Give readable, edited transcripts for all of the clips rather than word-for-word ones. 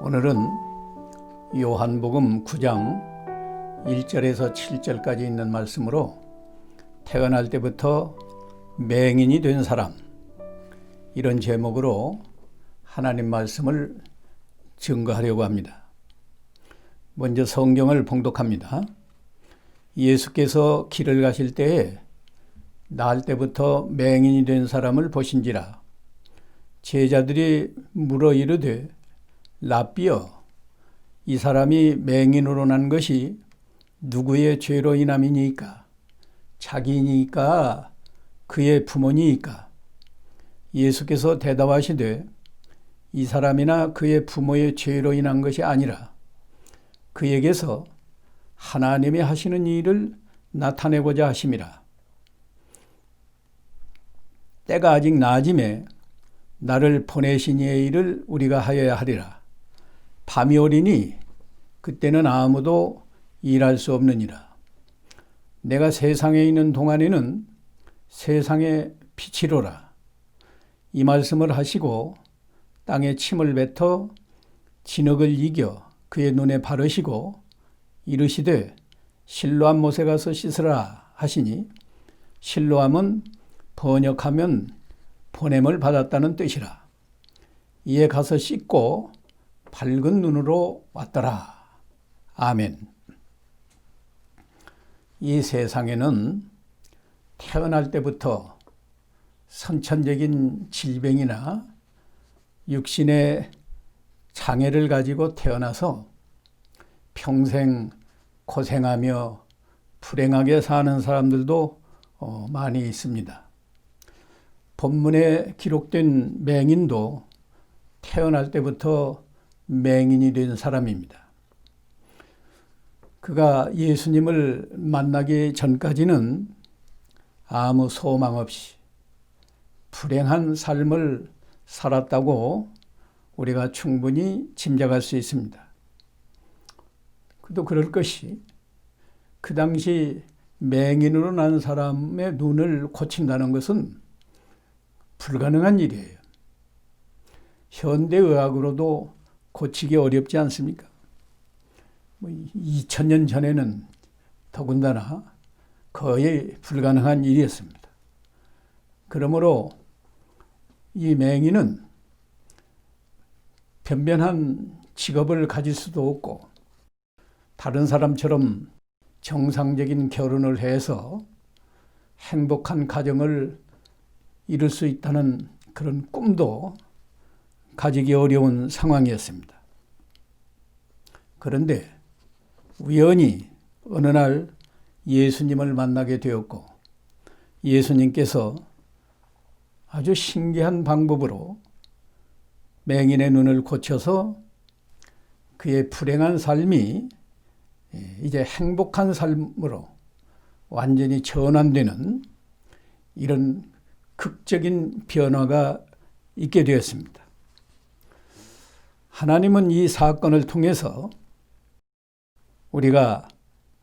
오늘은 요한복음 9장 1절에서 7절까지 있는 말씀으로 태어날 때부터 맹인이 된 사람, 이런 제목으로 하나님 말씀을 증거하려고 합니다. 먼저 성경을 봉독합니다. 예수께서 길을 가실 때에 날 때부터 맹인이 된 사람을 보신지라. 제자들이 물어 이르되 랍비여, 이 사람이 맹인으로 난 것이 누구의 죄로 인함이니까? 자기니까 그의 부모니까? 예수께서 대답하시되 이 사람이나 그의 부모의 죄로 인한 것이 아니라 그에게서 하나님이 하시는 일을 나타내고자 하심이라. 때가 아직 나아짐에 나를 보내신 이의 일을 우리가 하여야 하리라. 밤이 오리니 그때는 아무도 일할 수 없느니라. 내가 세상에 있는 동안에는 세상의 빛이로라. 이 말씀을 하시고 땅에 침을 뱉어 진흙을 이겨 그의 눈에 바르시고 이르시되 실로암 못에 가서 씻으라 하시니, 실로암은 번역하면 보냄을 받았다는 뜻이라. 이에 가서 씻고 밝은 눈으로 왔더라. 아멘. 이 세상에는 태어날 때부터 선천적인 질병이나 육신의 장애를 가지고 태어나서 평생 고생하며 불행하게 사는 사람들도 많이 있습니다. 본문에 기록된 맹인도 태어날 때부터 맹인이 된 사람입니다. 그가 예수님을 만나기 전까지는 아무 소망 없이 불행한 삶을 살았다고 우리가 충분히 짐작할 수 있습니다. 그도 그럴 것이, 그 당시 맹인으로 난 사람의 눈을 고친다는 것은 불가능한 일이에요. 현대의학으로도 고치기 어렵지 않습니까? 2000년 전에는 더군다나 거의 불가능한 일이었습니다. 그러므로 이 맹인은 변변한 직업을 가질 수도 없고 다른 사람처럼 정상적인 결혼을 해서 행복한 가정을 이룰 수 있다는 그런 꿈도 가지기 어려운 상황이었습니다. 그런데 우연히 어느 날 예수님을 만나게 되었고, 예수님께서 아주 신기한 방법으로 맹인의 눈을 고쳐서 그의 불행한 삶이 이제 행복한 삶으로 완전히 전환되는 이런 극적인 변화가 있게 되었습니다. 하나님은 이 사건을 통해서 우리가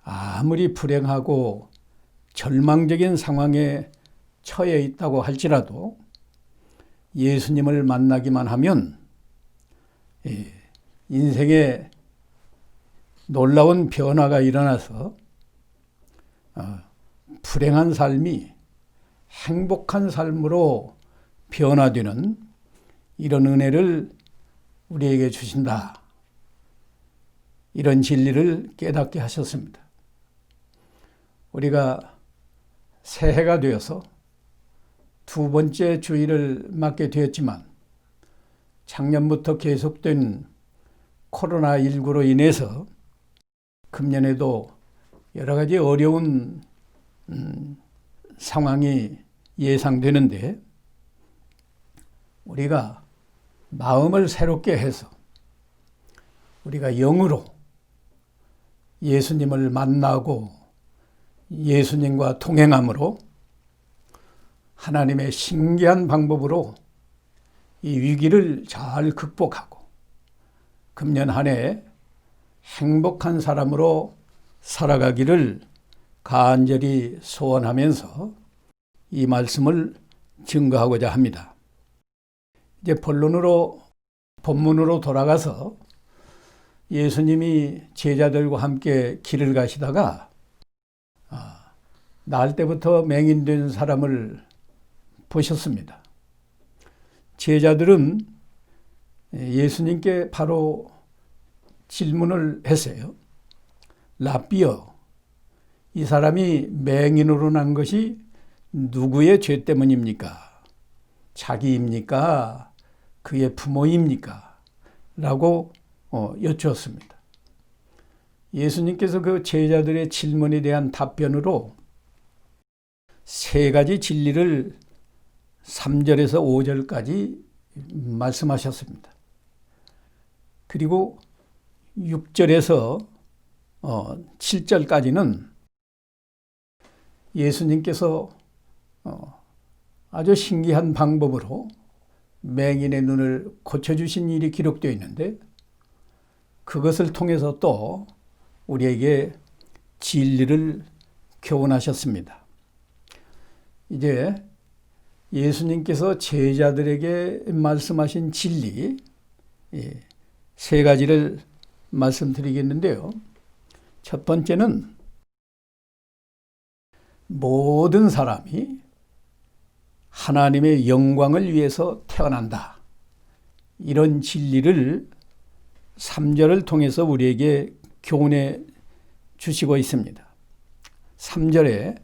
아무리 불행하고 절망적인 상황에 처해 있다고 할지라도 예수님을 만나기만 하면 인생에 놀라운 변화가 일어나서 불행한 삶이 행복한 삶으로 변화되는 이런 은혜를 우리에게 주신다. 이런 진리를 깨닫게 하셨습니다. 우리가 새해가 되어서 두 번째 주일을 맞게 되었지만 작년부터 계속된 코로나19로 인해서 금년에도 여러 가지 어려운 상황이 예상되는데, 우리가 마음을 새롭게 해서 우리가 영으로 예수님을 만나고 예수님과 동행함으로 하나님의 신기한 방법으로 이 위기를 잘 극복하고 금년 한 해 행복한 사람으로 살아가기를 간절히 소원하면서 이 말씀을 증거하고자 합니다. 이제 본문으로 돌아가서 예수님이 제자들과 함께 길을 가시다가 날 때부터 맹인된 사람을 보셨습니다. 제자들은 예수님께 바로 질문을 했어요. 라삐여, 이 사람이 맹인으로 난 것이 누구의 죄 때문입니까? 자기입니까? 그의 부모입니까? 라고 여쭈었습니다. 예수님께서 그 제자들의 질문에 대한 답변으로 세 가지 진리를 3절에서 5절까지 말씀하셨습니다. 그리고 6절에서 7절까지는 예수님께서 아주 신기한 방법으로 맹인의 눈을 고쳐주신 일이 기록되어 있는데, 그것을 통해서 또 우리에게 진리를 교훈하셨습니다. 이제 예수님께서 제자들에게 말씀하신 진리 세 가지를 말씀드리겠는데요. 첫 번째는 모든 사람이 하나님의 영광을 위해서 태어난다. 이런 진리를 3절을 통해서 우리에게 교훈해 주시고 있습니다. 3절에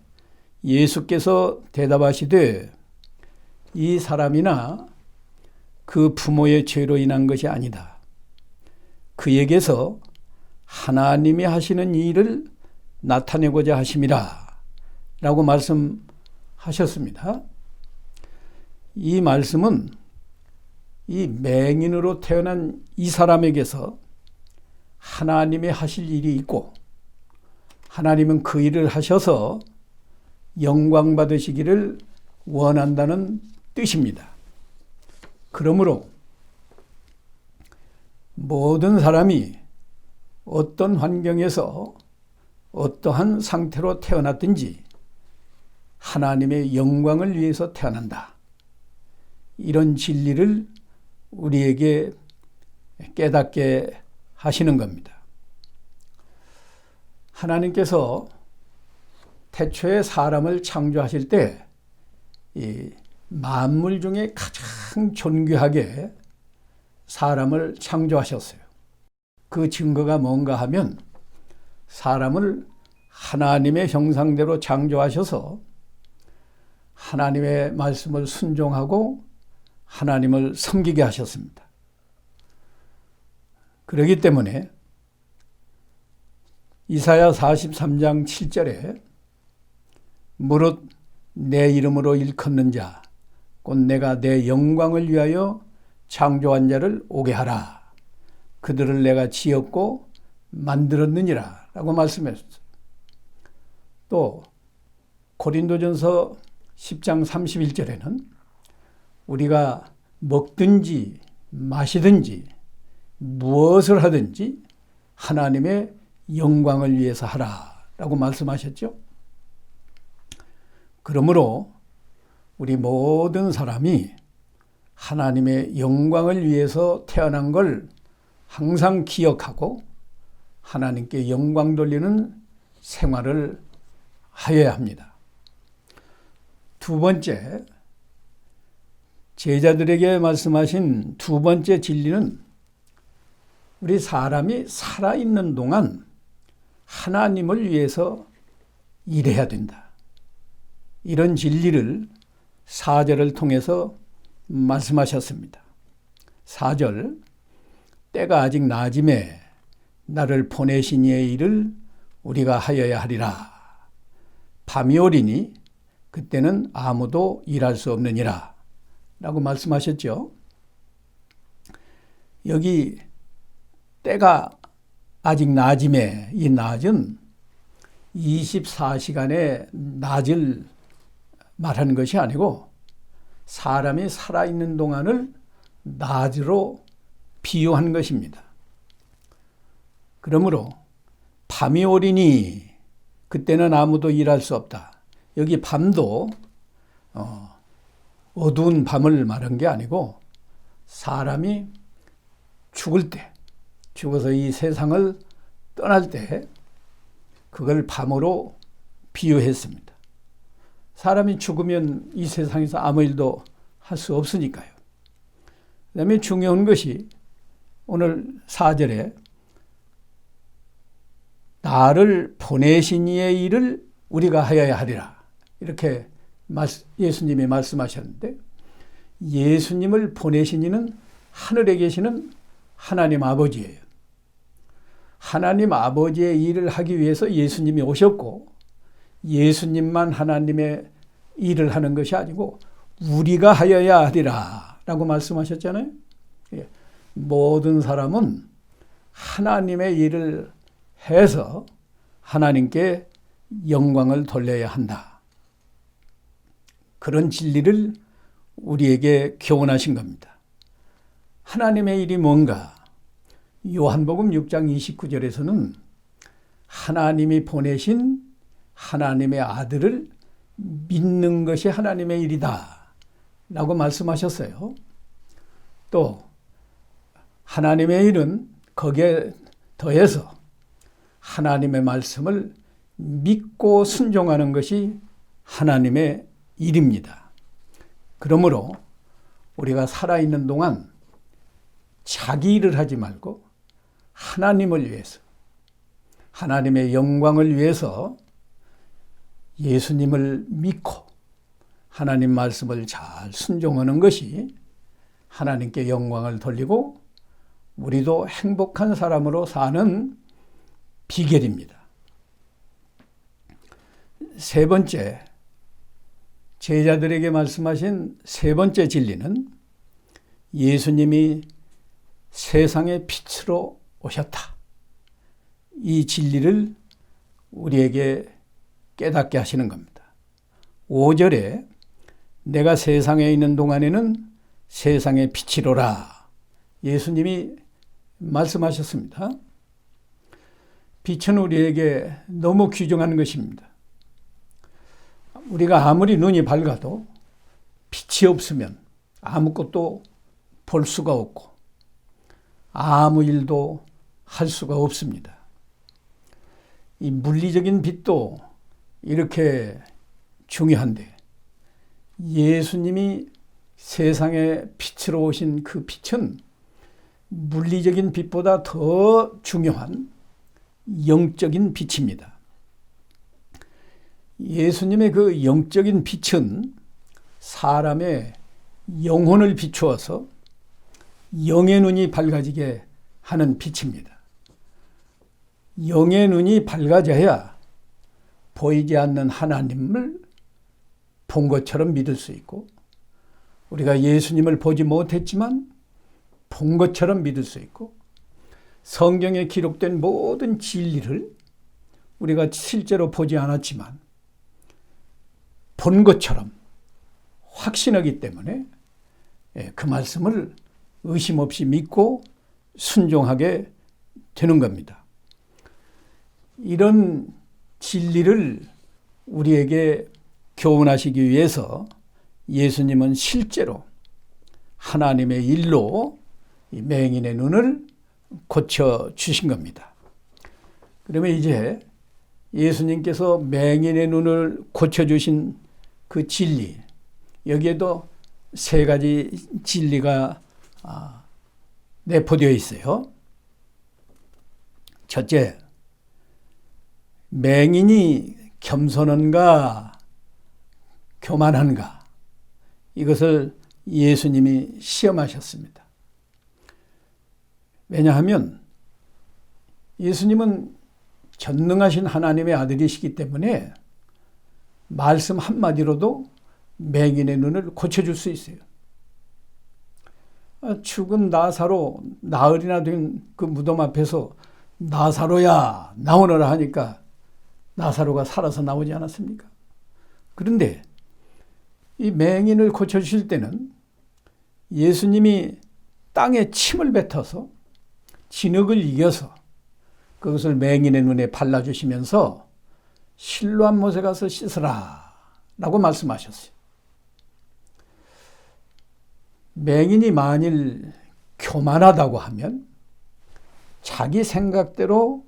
예수께서 대답하시되 이 사람이나 그 부모의 죄로 인한 것이 아니다. 그에게서 하나님이 하시는 일을 나타내고자 하심이라 라고 말씀하셨습니다. 이 말씀은 이 맹인으로 태어난 이 사람에게서 하나님이 하실 일이 있고, 하나님은 그 일을 하셔서 영광 받으시기를 원한다는 뜻입니다. 그러므로 모든 사람이 어떤 환경에서 어떠한 상태로 태어났든지 하나님의 영광을 위해서 태어난다. 이런 진리를 우리에게 깨닫게 하시는 겁니다. 하나님께서 태초에 사람을 창조하실 때 이 만물 중에 가장 존귀하게 사람을 창조하셨어요. 그 증거가 뭔가 하면 사람을 하나님의 형상대로 창조하셔서 하나님의 말씀을 순종하고 하나님을 섬기게 하셨습니다. 그렇기 때문에 이사야 43장 7절에 무릇 내 이름으로 일컫는 자, 곧 내가 내 영광을 위하여 창조한 자를 오게 하라. 그들을 내가 지었고 만들었느니라 라고 말씀했어요. 또 고린도전서 10장 31절에는 우리가 먹든지 마시든지 무엇을 하든지 하나님의 영광을 위해서 하라 라고 말씀하셨죠. 그러므로 우리 모든 사람이 하나님의 영광을 위해서 태어난 걸 항상 기억하고 하나님께 영광 돌리는 생활을 하여야 합니다. 두 번째, 제자들에게 말씀하신 두 번째 진리는 우리 사람이 살아있는 동안 하나님을 위해서 일해야 된다. 이런 진리를 4절을 통해서 말씀하셨습니다. 4절, 때가 아직 나짐에 나를 보내신 이의 일을 우리가 하여야 하리라. 밤이 오리니 그때는 아무도 일할 수 없느니라 라고 말씀하셨죠. 여기 때가 아직 낮임에, 이 낮은 24시간의 낮을 말하는 것이 아니고 사람이 살아있는 동안을 낮으로 비유한 것입니다. 그러므로 밤이 오리니 그때는 아무도 일할 수 없다. 여기 밤도 어두운 밤을 말한 게 아니고 사람이 죽을 때, 죽어서 이 세상을 떠날 때 그걸 밤으로 비유했습니다. 사람이 죽으면 이 세상에서 아무 일도 할 수 없으니까요. 그 다음에 중요한 것이 오늘 4절에 나를 보내신 이의 일을 우리가 하여야 하리라. 이렇게 예수님이 말씀하셨는데 예수님을 보내신 이는 하늘에 계시는 하나님 아버지예요. 하나님 아버지의 일을 하기 위해서 예수님이 오셨고 예수님만 하나님의 일을 하는 것이 아니고 우리가 하여야 하리라 라고 말씀하셨잖아요. 모든 사람은 하나님의 일을 해서 하나님께 영광을 돌려야 한다. 그런 진리를 우리에게 교훈하신 겁니다. 하나님의 일이 뭔가? 요한복음 6장 29절에서는 하나님이 보내신 하나님의 아들을 믿는 것이 하나님의 일이다 라고 말씀하셨어요. 또 하나님의 일은 거기에 더해서 하나님의 말씀을 믿고 순종하는 것이 하나님의 일입니다. 그러므로 우리가 살아있는 동안 자기 일을 하지 말고 하나님을 위해서, 하나님의 영광을 위해서 예수님을 믿고 하나님 말씀을 잘 순종하는 것이 하나님께 영광을 돌리고 우리도 행복한 사람으로 사는 비결입니다. 세 번째, 제자들에게 말씀하신 세 번째 진리는 예수님이 세상의 빛으로 오셨다. 이 진리를 우리에게 깨닫게 하시는 겁니다. 5절에 내가 세상에 있는 동안에는 세상의 빛이로라. 예수님이 말씀하셨습니다. 빛은 우리에게 너무 귀중한 것입니다. 우리가 아무리 눈이 밝아도 빛이 없으면 아무것도 볼 수가 없고 아무 일도 할 수가 없습니다. 이 물리적인 빛도 이렇게 중요한데 예수님이 세상에 빛으로 오신 그 빛은 물리적인 빛보다 더 중요한 영적인 빛입니다. 예수님의 그 영적인 빛은 사람의 영혼을 비추어서 영의 눈이 밝아지게 하는 빛입니다. 영의 눈이 밝아져야 보이지 않는 하나님을 본 것처럼 믿을 수 있고 우리가 예수님을 보지 못했지만 본 것처럼 믿을 수 있고 성경에 기록된 모든 진리를 우리가 실제로 보지 않았지만 본 것처럼 확신하기 때문에 그 말씀을 의심 없이 믿고 순종하게 되는 겁니다. 이런 진리를 우리에게 교훈하시기 위해서 예수님은 실제로 하나님의 일로 맹인의 눈을 고쳐주신 겁니다. 그러면 이제 예수님께서 맹인의 눈을 고쳐주신 그 진리, 여기에도 세 가지 진리가 내포되어 있어요. 첫째, 맹인이 겸손한가 교만한가 이것을 예수님이 시험하셨습니다. 왜냐하면 예수님은 전능하신 하나님의 아들이시기 때문에 말씀 한마디로도 맹인의 눈을 고쳐줄 수 있어요. 죽은 나사로 나흘이나 된 그 무덤 앞에서 나사로야 나오너라 하니까 나사로가 살아서 나오지 않았습니까? 그런데 이 맹인을 고쳐주실 때는 예수님이 땅에 침을 뱉어서 진흙을 이겨서 그것을 맹인의 눈에 발라주시면서 실로암 못에 가서 씻으라 라고 말씀하셨어요. 맹인이 만일 교만하다고 하면 자기 생각대로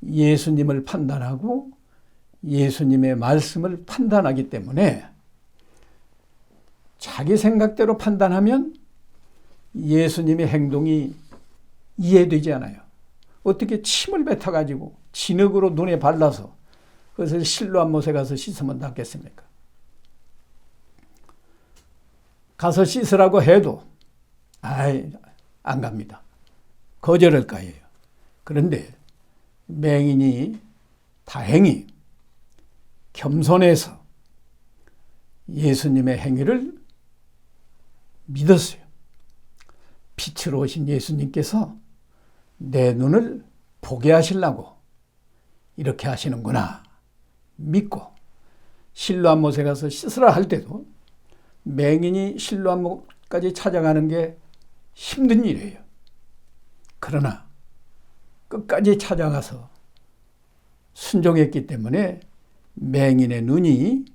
예수님을 판단하고 예수님의 말씀을 판단하기 때문에 자기 생각대로 판단하면 예수님의 행동이 이해되지 않아요. 어떻게 침을 뱉어가지고 진흙으로 눈에 발라서 그것을 실로암 못에 가서 씻으면 낫겠습니까? 가서 씻으라고 해도 안 갑니다. 거절할 거예요. 그런데 맹인이 다행히 겸손해서 예수님의 행위를 믿었어요. 빛으로 오신 예수님께서 내 눈을 보게 하시려고 이렇게 하시는구나 믿고 실로암 못에 가서 씻으라 할 때도 맹인이 실로암 못까지 찾아가는 게 힘든 일이에요. 그러나 끝까지 찾아가서 순종했기 때문에 맹인의 눈이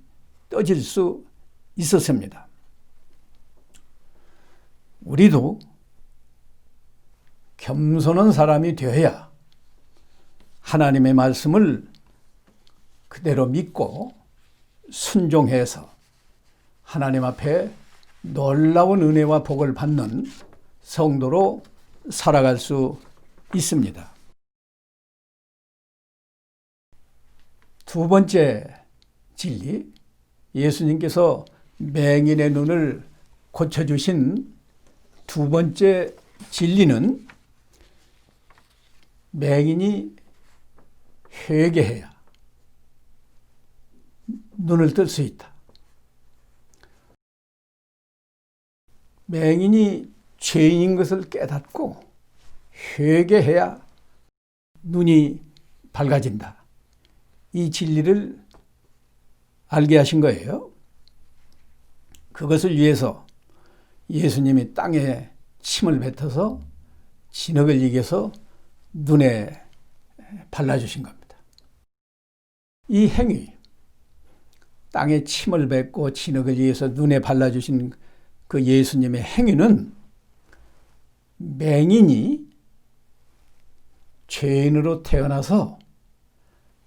떠질 수 있었습니다. 우리도 겸손한 사람이 되어야 하나님의 말씀을 그대로 믿고 순종해서 하나님 앞에 놀라운 은혜와 복을 받는 성도로 살아갈 수 있습니다. 두 번째 진리, 예수님께서 맹인의 눈을 고쳐주신 두 번째 진리는 맹인이 회개해야 눈을 뜰 수 있다. 맹인이 죄인인 것을 깨닫고 회개해야 눈이 밝아진다. 이 진리를 알게 하신 거예요. 그것을 위해서 예수님이 땅에 침을 뱉어서 진흙을 이겨서 눈에 발라주신 겁니다. 이 행위, 땅에 침을 뱉고 진흙을 이겨서 눈에 발라주신 그 예수님의 행위는 맹인이 죄인으로 태어나서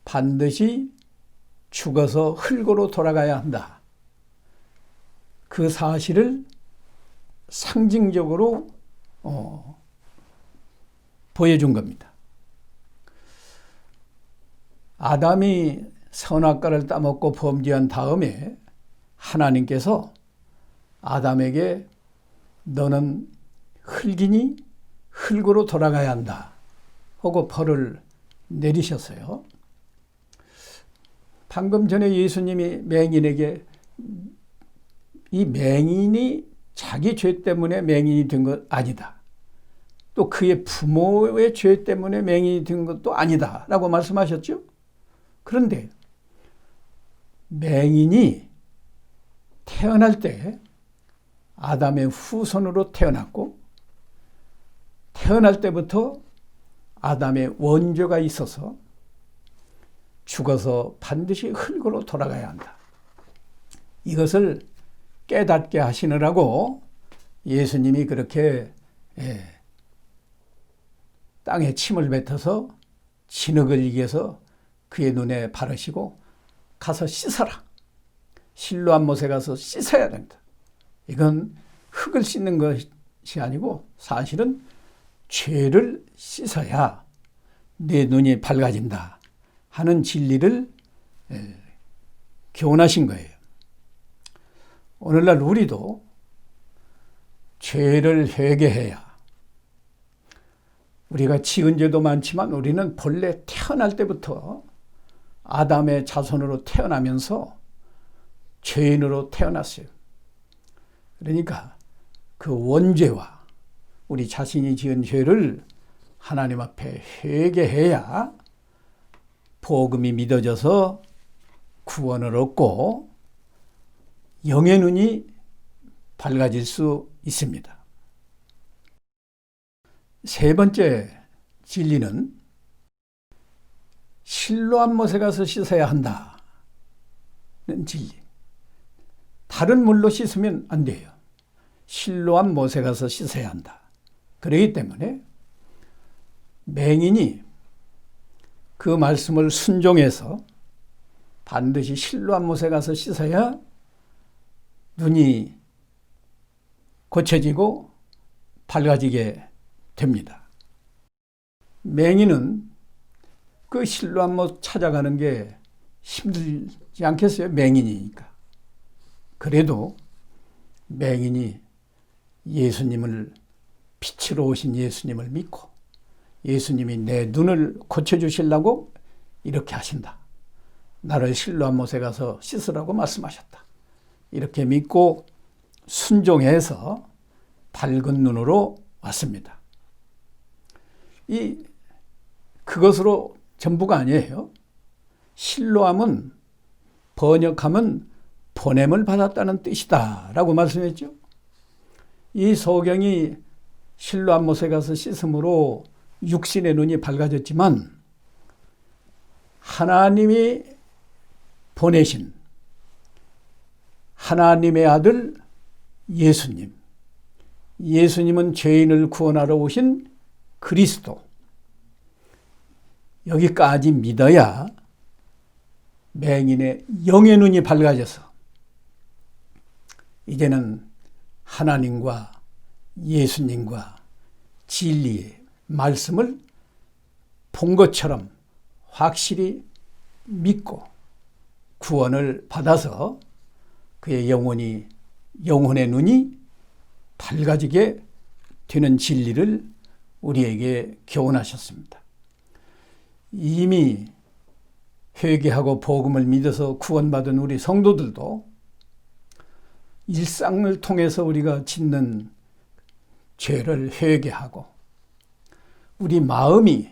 반드시 죽어서 흙으로 돌아가야 한다. 그 사실을 상징적으로 보여준 겁니다. 아담이 선악과를 따먹고 범죄한 다음에 하나님께서 아담에게 너는 흙이니 흙으로 돌아가야 한다 하고 벌을 내리셨어요. 방금 전에 예수님이 맹인에게 이 맹인이 자기 죄 때문에 맹인이 된 것 아니다. 또 그의 부모의 죄 때문에 맹인이 된 것도 아니다 라고 말씀하셨죠. 그런데 맹인이 태어날 때 아담의 후손으로 태어났고 태어날 때부터 아담의 원죄가 있어서 죽어서 반드시 흙으로 돌아가야 한다. 이것을 깨닫게 하시느라고 예수님이 그렇게 땅에 침을 뱉어서 진흙을 이겨서 그의 눈에 바르시고 가서 씻어라. 실로암 못에 가서 씻어야 된다. 이건 흙을 씻는 것이 아니고 사실은 죄를 씻어야 내 눈이 밝아진다 하는 진리를 교훈하신 거예요. 오늘날 우리도 죄를 회개해야 우리가 지은 죄도 많지만 우리는 본래 태어날 때부터 아담의 자손으로 태어나면서 죄인으로 태어났어요. 그러니까 그 원죄와 우리 자신이 지은 죄를 하나님 앞에 회개해야 복음이 믿어져서 구원을 얻고 영의 눈이 밝아질 수 있습니다. 세 번째 진리는 실로암 못에 가서 씻어야 한다는 진리. 다른 물로 씻으면 안 돼요. 실로암 못에 가서 씻어야 한다. 그렇기 때문에 맹인이 그 말씀을 순종해서 반드시 실로암못에 가서 씻어야 눈이 고쳐지고 밝아지게 됩니다. 맹인은 그 실로암못 찾아가는 게 힘들지 않겠어요? 맹인이니까. 그래도 맹인이 예수님을, 빛으로 오신 예수님을 믿고 예수님이 내 눈을 고쳐주시려고 이렇게 하신다. 나를 실로암못에 가서 씻으라고 말씀하셨다. 이렇게 믿고 순종해서 밝은 눈으로 왔습니다. 그것으로 전부가 아니에요. 실로암은 번역하면 보냄을 받았다는 뜻이다 라고 말씀했죠. 이 소경이 실로암못에 가서 씻음으로 육신의 눈이 밝아졌지만 하나님이 보내신 하나님의 아들 예수님은 죄인을 구원하러 오신 그리스도, 여기까지 믿어야 맹인의 영의 눈이 밝아져서 이제는 하나님과 예수님과 진리의 말씀을 본 것처럼 확실히 믿고 구원을 받아서 그의 영혼의 눈이 밝아지게 되는 진리를 우리에게 교훈하셨습니다. 이미 회개하고 복음을 믿어서 구원받은 우리 성도들도 일상을 통해서 우리가 짓는 죄를 회개하고 우리 마음이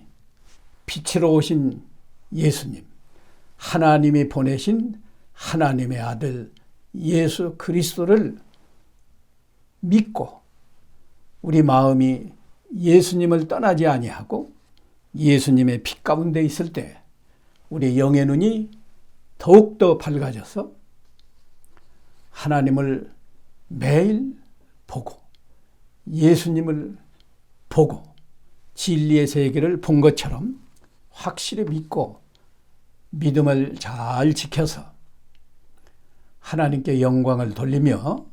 빛으로 오신 예수님, 하나님이 보내신 하나님의 아들 예수 그리스도를 믿고 우리 마음이 예수님을 떠나지 아니하고 예수님의 빛 가운데 있을 때 우리의 영의 눈이 더욱더 밝아져서 하나님을 매일 보고 예수님을 보고 진리의 세계를 본 것처럼 확실히 믿고 믿음을 잘 지켜서 하나님께 영광을 돌리며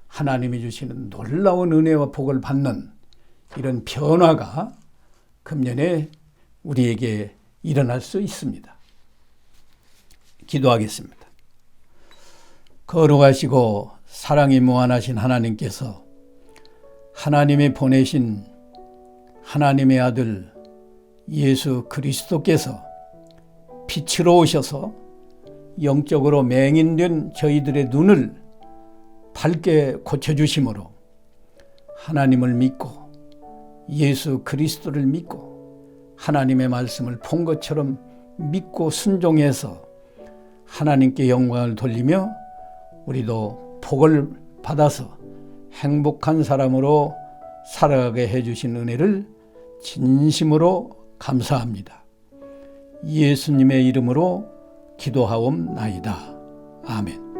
하나님이 주시는 놀라운 은혜와 복을 받는 이런 변화가 금년에 우리에게 일어날 수 있습니다. 기도하겠습니다. 거룩하시고 사랑이 무한하신 하나님께서 하나님이 보내신 하나님의 아들 예수 그리스도께서 빛으로 오셔서 영적으로 맹인된 저희들의 눈을 밝게 고쳐주심으로 하나님을 믿고 예수 그리스도를 믿고 하나님의 말씀을 본 것처럼 믿고 순종해서 하나님께 영광을 돌리며 우리도 복을 받아서 행복한 사람으로 살아가게 해주신 은혜를 진심으로 감사합니다. 예수님의 이름으로 기도하옵나이다. 아멘.